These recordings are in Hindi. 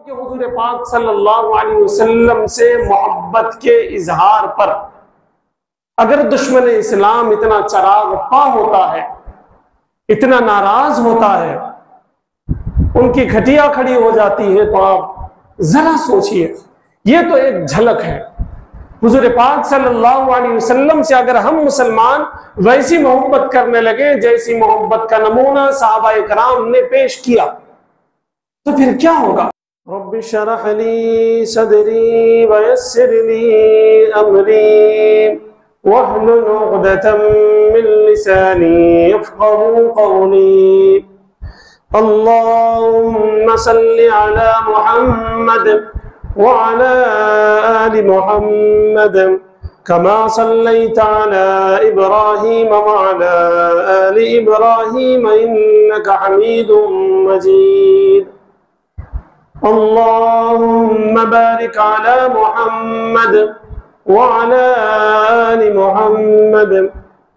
कि हुजूर पाक सल्लल्लाहु अलैहि वसल्लम से मोहब्बत के इजहार पर अगर दुश्मन इस्लाम इतना चराग पा होता है, इतना नाराज होता है, उनकी घटिया खड़ी हो जाती है, तो आप जरा सोचिए। ये तो एक झलक है। हुजूर पाक सल्लल्लाहु अलैहि वसल्लम से अगर हम मुसलमान वैसी मोहब्बत करने लगे जैसी मोहब्बत का नमूना सहाबाए कराम ने पेश किया, तो फिर क्या होगा। रब्बि शरह ली सदरी वयस्सिर ली अमरी वहलुल उक़दतम मिन लिसानी यफ़क़हू क़ौली। अल्लाहुम्मा सल्लि अला मुहम्मद व अला आलि मुहम्मद कमा सल्लैता अला इब्राहीम व अला आलि इब्राहीम इन्नका हमीदुम मजीद। अल्लाहुम्मा बारिक अला मुहम्मद व अला आलि मुहम्मद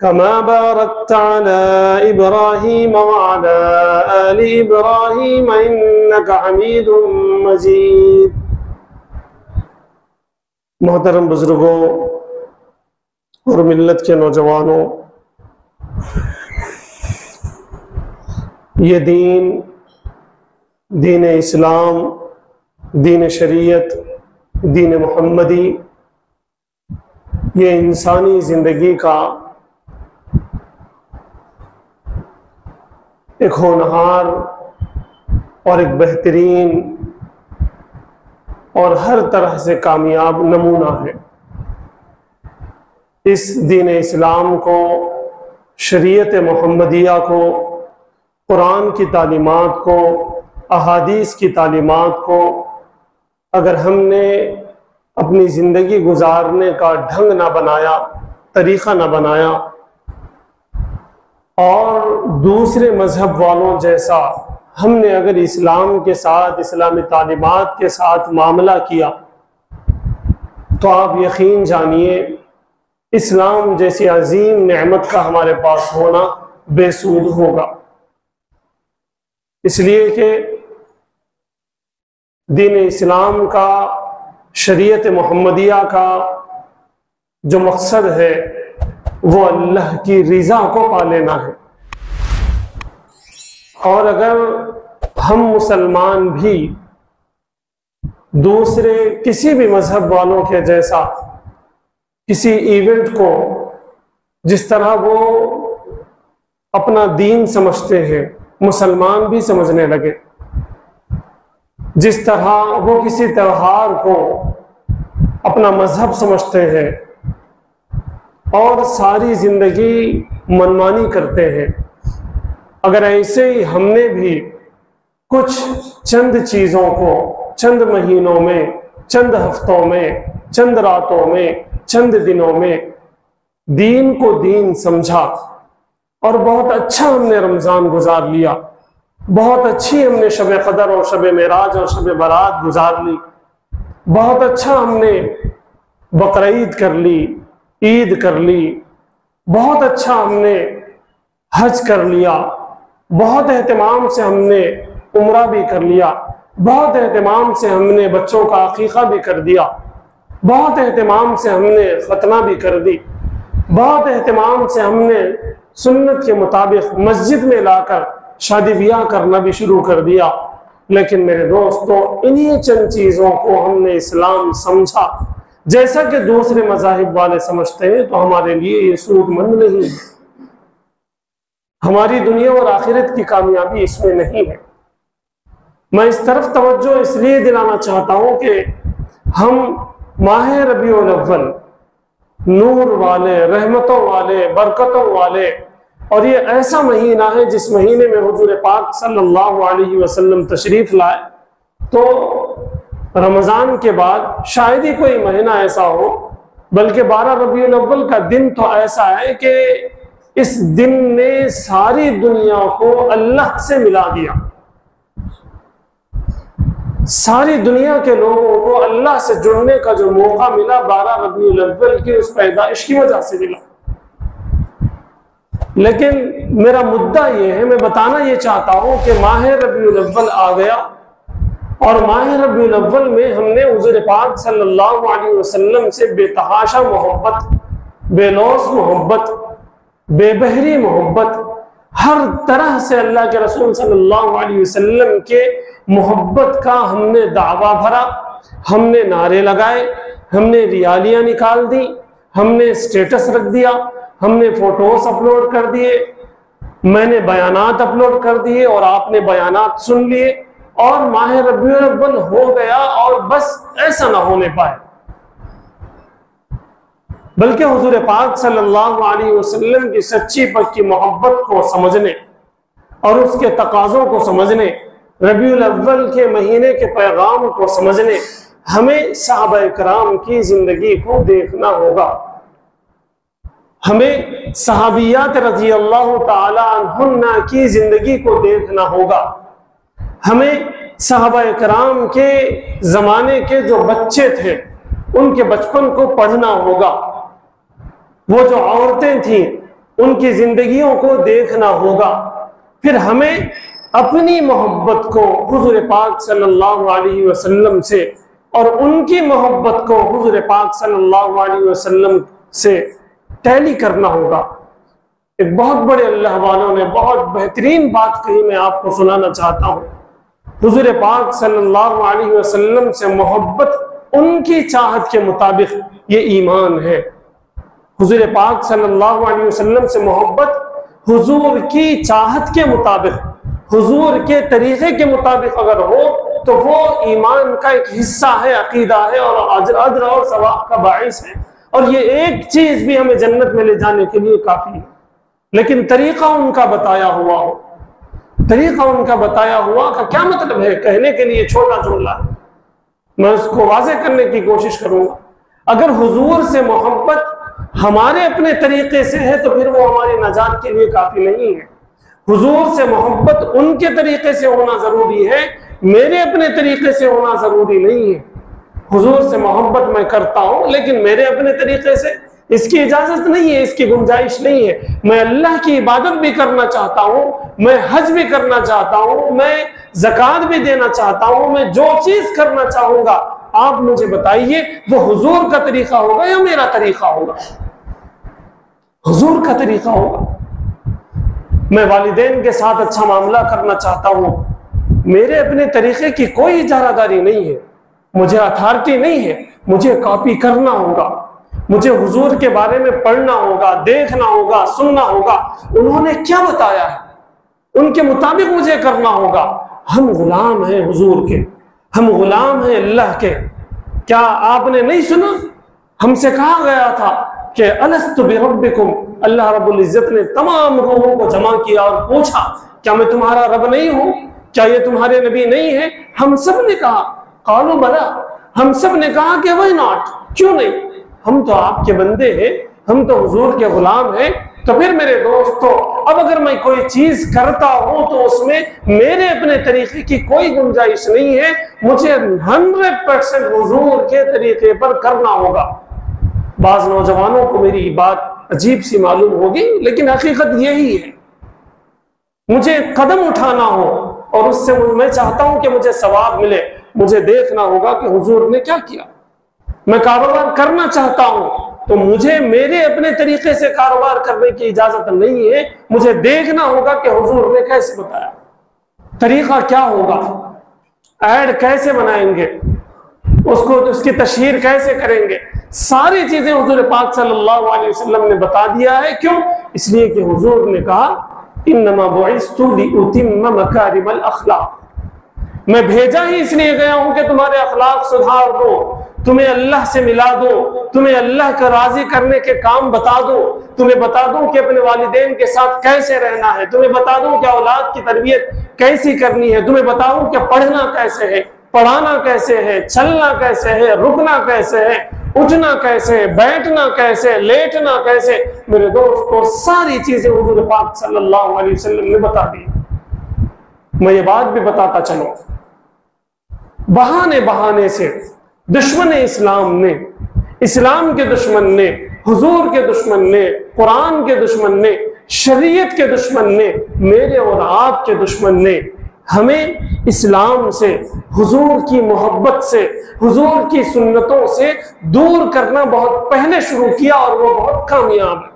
कमा बारकता अला इब्राहीम व अला आलि इब्राहीम इन्नका हमीदुम मजीद। मोहतरम बुजुर्गों और मिल्लत के नौजवानों, ये दीन इस्लाम, दीन शरीयत, दीन मोहम्मदी, ये इंसानी जिंदगी का एक होनहार और एक बेहतरीन और हर तरह से कामयाब नमूना है। इस दीन इस्लाम को, शरीयत मोहम्मदिया को, कुरान की तालीमात को, अहादीस की तालीमात को अगर हमने अपनी ज़िंदगी गुजारने का ढंग ना बनाया, तरीक़ा ना बनाया और दूसरे मज़हब वालों जैसा हमने अगर इस्लाम के साथ, इस्लामी तालीमात के साथ मामला किया, तो आप यकीन जानिए इस्लाम जैसी अजीम नेमत का हमारे पास होना बेसूद होगा। इसलिए कि दीन इस्लाम का, शरीयत मोहम्मदिया का जो मकसद है वो अल्लाह की रिज़ा को पा लेना है। और अगर हम मुसलमान भी दूसरे किसी भी मजहब वालों के जैसा किसी इवेंट को जिस तरह वो अपना दीन समझते हैं, मुसलमान भी समझने लगे, जिस तरह वो किसी त्योहार को अपना मजहब समझते हैं और सारी जिंदगी मनमानी करते हैं, अगर ऐसे ही हमने भी कुछ चंद चीज़ों को चंद महीनों में, चंद हफ्तों में, चंद रातों में, चंद दिनों में दीन को दीन समझा और बहुत अच्छा हमने रमज़ान गुजार लिया, बहुत अच्छी हमने शब कदर और शब मेराज और शब बारात गुजार ली, बहुत अच्छा हमने बकरीद कर ली, ईद कर ली, बहुत अच्छा हमने हज कर लिया, बहुत एहतमाम से हमने उम्रा भी कर लिया, बहुत एहतमाम से हमने बच्चों का अकीक़ा भी कर दिया, बहुत एहतमाम से हमने खतना भी कर दी, बहुत एहतमाम से हमने सुन्नत के मुताबिक मस्जिद में लाकर शादी ब्याह करना भी शुरू कर दिया। लेकिन मेरे दोस्तों, इन्हीं चंद चीज़ों को हमने इस्लाम समझा जैसा कि दूसरे मज़ाहिब वाले समझते हैं, तो हमारे लिए ये सूदमंद नहीं है। हमारी दुनिया और आखिरत की कामयाबी इसमें नहीं है। मैं इस तरफ तवज्जो इसलिए दिलाना चाहता हूँ कि हम माह रबीउल अव्वल, नूर वाले, रहमतों वाले, बरकतों वाले, और ये ऐसा महीना है जिस महीने में हुजूर पाक सल्लल्लाहु अलैहि वसल्लम तशरीफ लाए, तो रमज़ान के बाद शायद ही कोई महीना ऐसा हो, बल्कि 12 रबीउल अव्वल का दिन तो ऐसा है कि इस दिन ने सारी दुनिया को अल्लाह से मिला दिया। सारी दुनिया के लोगों को अल्लाह से जुड़ने का जो मौका मिला 12 रबीउल अव्वल की उस पैदाइश की वजह से मिला। लेकिन मेरा मुद्दा ये है, मैं बताना ये चाहता हूं कि माह रबीउल अव्वल आ गया और माह रबीउल अव्वल में हमने हुज़ूर पाक सल्लल्लाहु अलैहि वसल्लम से बेतहाशा मोहब्बत, बेलौस मोहब्बत, बेबहरी मोहब्बत, हर तरह से अल्लाह के रसूल सल्लल्लाहु अलैहि वसल्लम के मोहब्बत का हमने दावा भरा, हमने नारे लगाए, हमने रियालियां निकाल दी, हमने स्टेटस रख दिया, हमने फोटोस अपलोड कर दिए, मैंने बयानात अपलोड कर दिए और आपने बयानात सुन लिए और माह रबीउल अव्वल हो गया और बस ऐसा ना होने पाए, बल्कि हुजूर पाक सल्लल्लाहु अलैहि वसल्लम की सच्ची पक्की मोहब्बत को समझने और उसके तकाज़ों को समझने, रबीउल अव्वल के महीने के पैगाम को समझने हमें सहाबा कराम की जिंदगी को देखना होगा। हमें सहाबियात रज़ी अल्लाह ताला अन्हुन्ना की जिंदगी को देखना होगा। हमें सहाबा कराम के जमाने के जो बच्चे थे उनके बचपन को पढ़ना होगा। वो जो औरतें थीं उनकी जिंदगियों को देखना होगा। फिर हमें अपनी मोहब्बत को हुजूर पाक सल्लल्लाहु अलैहि वसल्लम से और उनकी मोहब्बत को हुजूर पाक सल्लल्लाहु अलैहि वसल्लम से टैली करना होगा। एक बहुत बड़े अल्लाह वालों ने बहुत बेहतरीन बात कही, मैं आपको सुनाना चाहता हूँ। हुजूर पाक सल्लल्लाहु अलैहि वसल्लम से मोहब्बत उनकी चाहत के मुताबिक ये ईमान है। हुजूर पाक सल्लल्लाहु अलैहि वसल्लम से मोहब्बत हुजूर की चाहत के मुताबिक, हुजूर के तरीके के मुताबिक अगर हो तो वो ईमान का एक हिस्सा है, अकीदा है और अजर और सवाब का बाइस है। और ये एक चीज भी हमें जन्नत में ले जाने के लिए काफी है, लेकिन तरीका उनका बताया हुआ हो। तरीका उनका बताया हुआ का क्या मतलब है? कहने के लिए छोटा जुमला है, मैं उसको वाज़ेह करने की कोशिश करूंगा। अगर हुजूर से मोहब्बत हमारे अपने तरीके से है तो फिर वो हमारी नजात के लिए काफी नहीं है। हुजूर से मोहब्बत उनके तरीके से होना जरूरी है, मेरे अपने तरीके से होना जरूरी नहीं है। हुजूर से मोहब्बत मैं करता हूं लेकिन मेरे अपने तरीके से इसकी इजाजत नहीं है, इसकी गुंजाइश नहीं है। मैं अल्लाह की इबादत भी करना चाहता हूं, मैं हज भी करना चाहता हूं, मैं ज़कात भी देना चाहता हूं, मैं जो चीज करना चाहूंगा आप मुझे बताइए वो हुजूर का तरीका होगा या मेरा तरीका होगा? हुजूर का तरीका होगा। मैं वालिदैन के साथ अच्छा मामला करना चाहता हूं, मेरे अपने तरीके की कोई इजारादारी नहीं है, मुझे अथॉरिटी नहीं है, मुझे कॉपी करना होगा, मुझे हुजूर के बारे में पढ़ना होगा, देखना होगा, सुनना होगा। उन्होंने क्या बताया है उनके मुताबिक मुझे करना होगा। हम गुलाम हैं हुजूर के, हम गुलाम हैं अल्लाह के। क्या आपने नहीं सुना? हमसे कहा गया था कि अलस्तु बिरब्बिकुम, अल्लाह रब्बुल इज्जत ने तमाम रूहों को जमा किया और पूछा क्या मैं तुम्हारा रब नहीं हूं? क्या ये तुम्हारे नबी नहीं है? हम सब ने कहा कालू बला, हम सब ने कहा कि व्हाई नॉट, क्यों नहीं, हम तो आपके बंदे हैं, हम तो हुजूर के गुलाम हैं। तो फिर मेरे दोस्तों, अब अगर मैं कोई चीज करता हूं तो उसमें मेरे अपने तरीके की कोई गुंजाइश नहीं है, मुझे 100% हुजूर के तरीके पर करना होगा। बाज नौजवानों को मेरी बात अजीब सी मालूम होगी, लेकिन हकीकत यही है। मुझे कदम उठाना हो और उससे मैं चाहता हूं कि मुझे सवाब मिले, मुझे देखना होगा कि हुजूर ने क्या किया। मैं कारोबार करना चाहता हूं तो मुझे मेरे अपने तरीके से कारोबार करने की इजाजत नहीं है, मुझे देखना होगा कि हुजूर ने कैसे बताया, तरीका क्या होगा, ऐड कैसे बनाएंगे, उसको उसकी तशहीर कैसे करेंगे। सारी चीजें हुजूर पाक सल्लल्लाहु अलैहि वसल्लम ने बता दिया है। क्यों? इसलिए कि हुजूर ने कहा इन्नमा बुइस्तु लिउतिम्म मकारिमल अखलाक, मैं भेजा ही इसलिए गया हूं कि तुम्हारे अखलाक सुधार दो, तुम्हें अल्लाह से मिला दो, तुम्हें अल्लाह का राजी करने के काम बता दो, तुम्हें बता दूं कि अपने वालिदैन के साथ कैसे रहना है, तुम्हें बता दूं कि औलाद की तरबियत कैसी करनी है, तुम्हें बताऊं कि पढ़ना कैसे है, पढ़ाना कैसे है, चलना कैसे है, रुकना कैसे है, उठना कैसे है, बैठना कैसे, लेटना कैसे। मेरे दोस्तों, सारी चीजें हुजूर पाक सल्लल्लाहु अलैहि वसल्लम ने बता दी। मैं ये बात भी बताता चलूं, बहाने बहाने से दुश्मन इस्लाम ने, इस्लाम के दुश्मन ने, हुजूर के दुश्मन ने, कुरान के दुश्मन ने, शरीयत के दुश्मन ने, मेरे और आपके दुश्मन ने हमें इस्लाम से, हुजूर की मोहब्बत से, हुजूर की सुन्नतों से दूर करना बहुत पहले शुरू किया और वो बहुत कामयाब है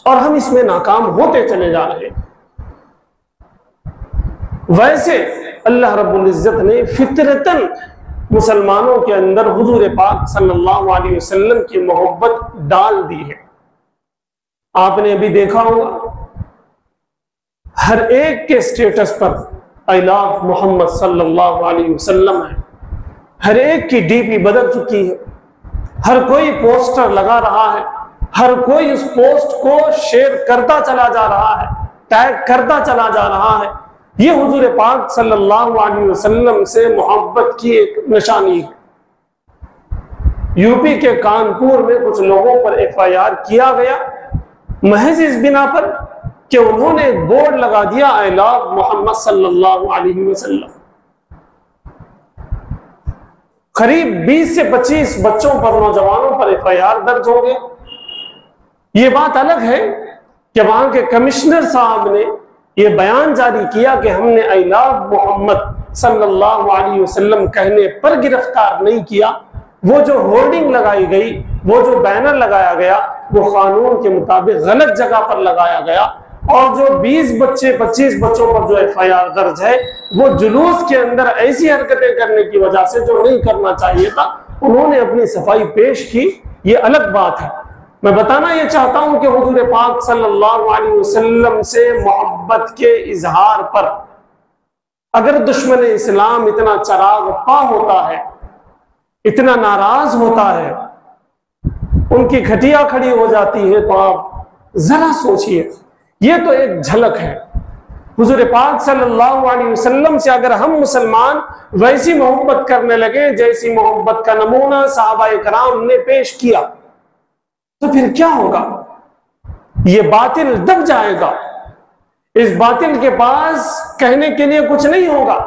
और हम इसमें नाकाम होते चले जा रहे हैं। वैसे अल्लाह रब्बुल इज्जत ने फितरतन मुसलमानों के अंदर हुजूर पाक सल्लल्लाहु अलैहि वसल्लम की मोहब्बत डाल दी है। आपने अभी देखा होगा हर एक के स्टेटस पर आई लव मोहम्मद सल्लल्लाहु अलैहि वसल्लम है। हर एक की डीपी बदल चुकी है, हर कोई पोस्टर लगा रहा है, हर कोई उस पोस्ट को शेयर करता चला जा रहा है, टैग करता चला जा रहा है। ये हुजूर पाक सल्लल्लाहु अलैहि वसल्लम से मोहब्बत की एक निशानी है। यूपी के कानपुर में कुछ लोगों पर FIR किया गया महज इस बिना पर कि उन्होंने एक बोर्ड लगा दिया आई लव मोहम्मद सल्लल्लाहु अलैहि वसल्लम। करीब 20 से 25 बच्चों पर, नौजवानों पर FIR दर्ज हो गया। ये बात अलग है कि वहां के कमिश्नर साहब ने ये बयान जारी किया कि हमने आई लव मोहम्मद सल्लल्लाहु अलैहि वसल्लम कहने पर गिरफ्तार नहीं किया। वो जो होर्डिंग लगाई गई, वो जो बैनर लगाया गया, वो कानून के मुताबिक गलत जगह पर लगाया गया और जो 20 बच्चे 25 बच्चों पर जो FIR दर्ज है वो जुलूस के अंदर ऐसी हरकतें करने की वजह से जो नहीं करना चाहिए था, उन्होंने अपनी सफाई पेश की। ये अलग बात है। मैं बताना ये चाहता हूं कि हुजूर पाक सल्लल्लाहु अलैहि वसल्लम से मोहब्बत के इजहार पर अगर दुश्मन इस्लाम इतना चराग पा होता है, इतना नाराज होता है, उनकी घटिया खड़ी हो जाती है, तो आप जरा सोचिए। ये तो एक झलक है। हुजूर पाक सल्लल्लाहु अलैहि वसल्लम से अगर हम मुसलमान वैसी मोहब्बत करने लगे जैसी मोहब्बत का नमूना सहाबाए कराम ने पेश किया, तो फिर क्या होगा? ये बातिल दब जाएगा। इस बातिल के पास कहने के लिए कुछ नहीं होगा।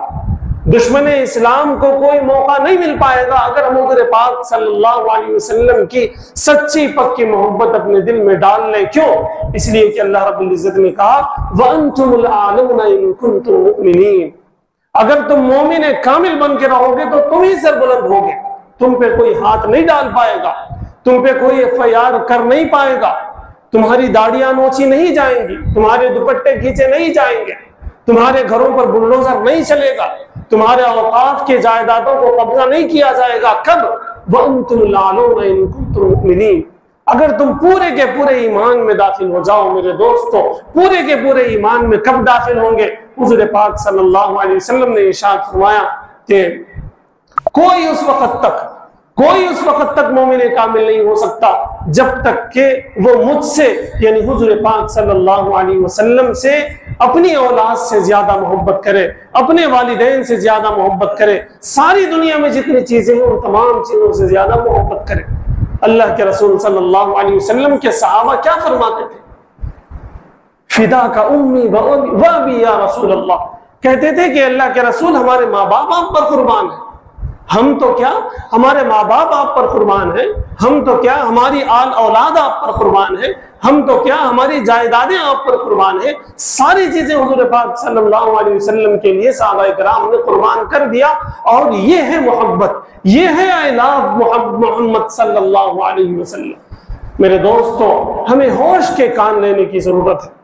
दुश्मन इस्लाम को कोई मौका नहीं मिल पाएगा अगर हम हुजूर पाक सल्लल्लाहु अलैहि वसल्लम की सच्ची पक्की मोहब्बत अपने दिल में डाल लें। क्यों? इसलिए कि अल्लाह रब्बुल इज्जत ने कहा वअंतुमुल आलूना इन कुंतुम मुमिनीन, अगर तुम मोमिन कामिल बन के रहोगे तो तुम ही सरबुलंद होगे। तुम पे कोई हाथ नहीं डाल पाएगा, तुम पे कोई FIR कर नहीं पाएगा, तुम्हारी दाढ़ियां नोची नहीं जाएंगी, तुम्हारे दुपट्टे खींचे नहीं जाएंगे, तुम्हारे घरों पर बुलडोजर नहीं चलेगा, तुम्हारे औकाफ के जायदादों को कब्जा नहीं किया जाएगा। कब? वअंतुम लालूना इन कुंतुम मुमिनीन, अगर तुम पूरे के पूरे ईमान में दाखिल हो जाओ। मेरे दोस्तों, पूरे के पूरे ईमान में कब दाखिल होंगे? हुजूर पाक सल्लल्लाहु अलैहि वसल्लम ने इरशाद फरमाया कि कोई उस वक्त तक मोमिन कामिल नहीं हो सकता जब तक कि वो मुझसे यानी हुजूर पाक सल्लल्लाहु अलैहि वसल्लम से अपनी औलाद से ज्यादा मोहब्बत करे, अपने वालिदैन से ज्यादा मोहब्बत करे, सारी दुनिया में जितनी चीजें हैं उन तमाम चीजों से ज्यादा मोहब्बत करे। अल्लाह के रसूल सल्लल्लाहु अलैहि वसल्लम के सहाबा क्या फरमाते थे? फिदा का उम्मी व अबी या रसूल अल्लाह, कहते थे कि अल्लाह के रसूल हमारे माँ बाप आप पर कुर्बान है। हम तो क्या हमारे माँ बाप आप पर कुर्बान है, हम तो क्या हमारी आल औलाद आप पर कुर्बान है, हम तो क्या हमारी जायदादें आप पर कुर्बान है। सारी चीजें हुजूर पाक सल्लल्लाहु अलैहि वसल्लम के लिए सहाबाए किराम ने कुर्बान कर दिया। और ये है मोहब्बत, ये है आई लव मोहम्मद सल्लल्लाहु अलैहि वसल्लम। मेरे दोस्तों, हमें होश के कान लेने की जरूरत है।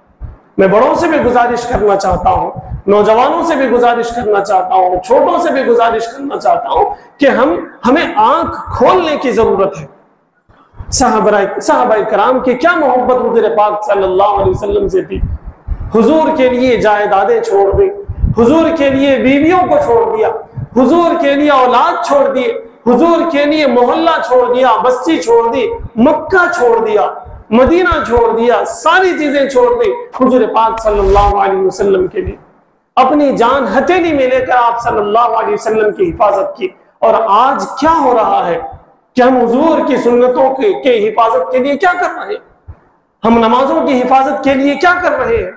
मैं बड़ों से भी गुजारिश करना चाहता हूँ, नौजवानों से भी गुजारिश करना चाहता हूँ, छोटों से भी गुजारिश करना चाहता हूँ कि हमें आंख खोलने की जरूरत है। सहाबाए किराम की क्या मोहब्बत हुजूर पाक सल्लल्लाहु अलैहि वसल्लम से थी। हुजूर के लिए जायदादें छोड़ दी, हुजूर के लिए बीवियों को छोड़ दिया, हुजूर के लिए औलाद छोड़ दी, हुजूर के लिए मोहल्ला छोड़ दिया, बस्ती छोड़ दी, मक्का छोड़ दिया, मदीना छोड़ दिया, सारी चीजें छोड़ दी हुजूर पाक सल्लल्लाहु अलैहि वसल्लम के लिए। अपनी जान हथेली में लेकर आप सल्लल्लाहु अलैहि वसल्लम की हिफाजत की। और आज क्या हो रहा है कि हम हुजूर की सुन्नतों के हिफाजत के लिए क्या कर रहे हैं? हम नमाजों की हिफाजत के लिए क्या कर रहे हैं?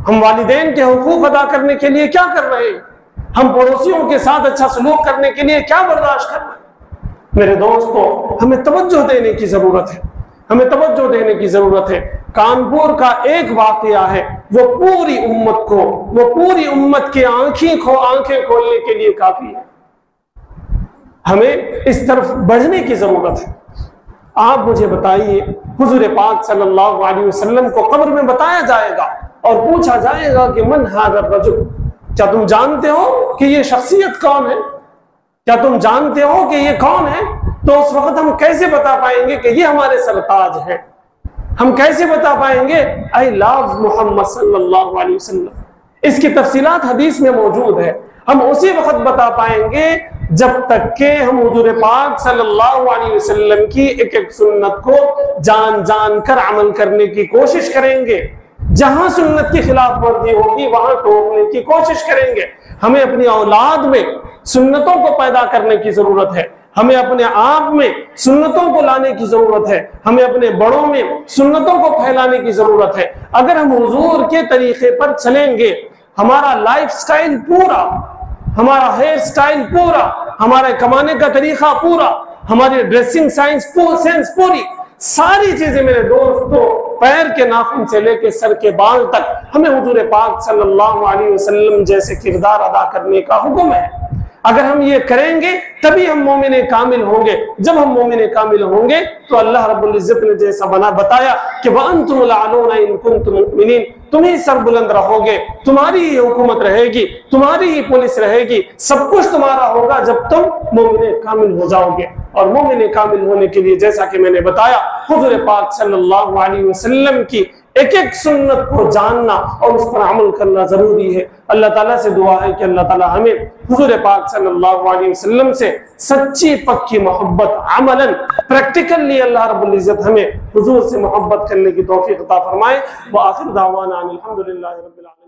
हम वालिदैन के हुकूक अदा करने के लिए क्या कर रहे हैं? हम पड़ोसियों के साथ अच्छा सलूक करने के लिए क्या बर्दाश्त कर रहे हैं? मेरे दोस्तों, हमें तवज्जो देने की जरूरत है, हमें तवज्जो देने की जरूरत है। कानपुर का एक वाकया है, वो पूरी उम्मत की आंखें खोलने के लिए काफी है। हमें इस तरफ बढ़ने की जरूरत है। आप मुझे बताइए, हुजूर पाक सल्लल्लाहु अलैहि वसल्लम को कब्र में बताया जाएगा और पूछा जाएगा कि मन हाज़ा रजुल, क्या तुम जानते हो कि ये शख्सियत कौन है? क्या तुम जानते हो कि ये कौन है? तो उस वक्त हम कैसे बता पाएंगे कि ये हमारे सरताज हैं? हम कैसे बता पाएंगे आई लव मोहम्मद सल्लल्लाहु अलैहि वसल्लम? इसकी तफसीलात हदीस में मौजूद है। हम उसी वक्त बता पाएंगे जब तक के हम हुजूर पाक सल्लल्लाहु अलैहि वसल्लम की एक एक सुन्नत को जान जान कर अमल करने की कोशिश करेंगे। जहां सुन्नत की खिलाफ वर्जी होगी वहां टोकने की कोशिश करेंगे। हमें अपनी औलाद में सुन्नतों को पैदा करने की जरूरत है। हमें अपने आप में सुन्नतों को लाने की जरूरत है। हमें अपने बड़ों में सुन्नतों को फैलाने की जरूरत है। अगर हम हुजूर के तरीके पर चलेंगे, हमारा लाइफ स्टाइल पूरा, हमारा हेयर स्टाइल पूरा, हमारा कमाने का तरीका पूरा, हमारी ड्रेसिंग सेंस पूरी, सारी चीजें मेरे दोस्तों, पैर के नाखून से लेकर सर के बाल तक हमें हुजूर पाक सल्लल्लाहु अलैहि वसल्लम जैसे किरदार अदा करने का हुक्म है। अगर हम ये करेंगे तभी हम मोमिन कामिल होंगे। जब हम मोमिन कामिल होंगे तो अल्लाह रब्बुल इज्जत ने जैसा बताया कि वअंतुमुल आलूना इन कुंतुम मुमिनीन, तुम ही सरबुलंद रहोगे, तुम्हारी ही हुकूमत रहेगी, तुम्हारी ही पुलिस रहेगी, सब कुछ तुम्हारा होगा जब तुम मोमिन कामिल हो जाओगे। और मोमिन कामिल होने के लिए जैसा कि मैंने बताया, हुजूर पाक सल्लल्लाहु अलैहि वसल्लम की एक एक सुन्नत को जानना और उस पर अमल करना जरूरी है। अल्लाह ताला से दुआ है कि अल्लाह ताला हमें हुजूर पाक सल्लल्लाहु अलैहि वसल्लम से सच्ची पक्की मोहब्बत अमलन प्रैक्टिकली अल्लाह रब्बुल इज्जत हमें हुजूर से मोहब्बत करने की तौफीक अता फरमाए। व आखिर दावाना अनिल हम्दुलिल्लाहि रब्बिल आलमीन।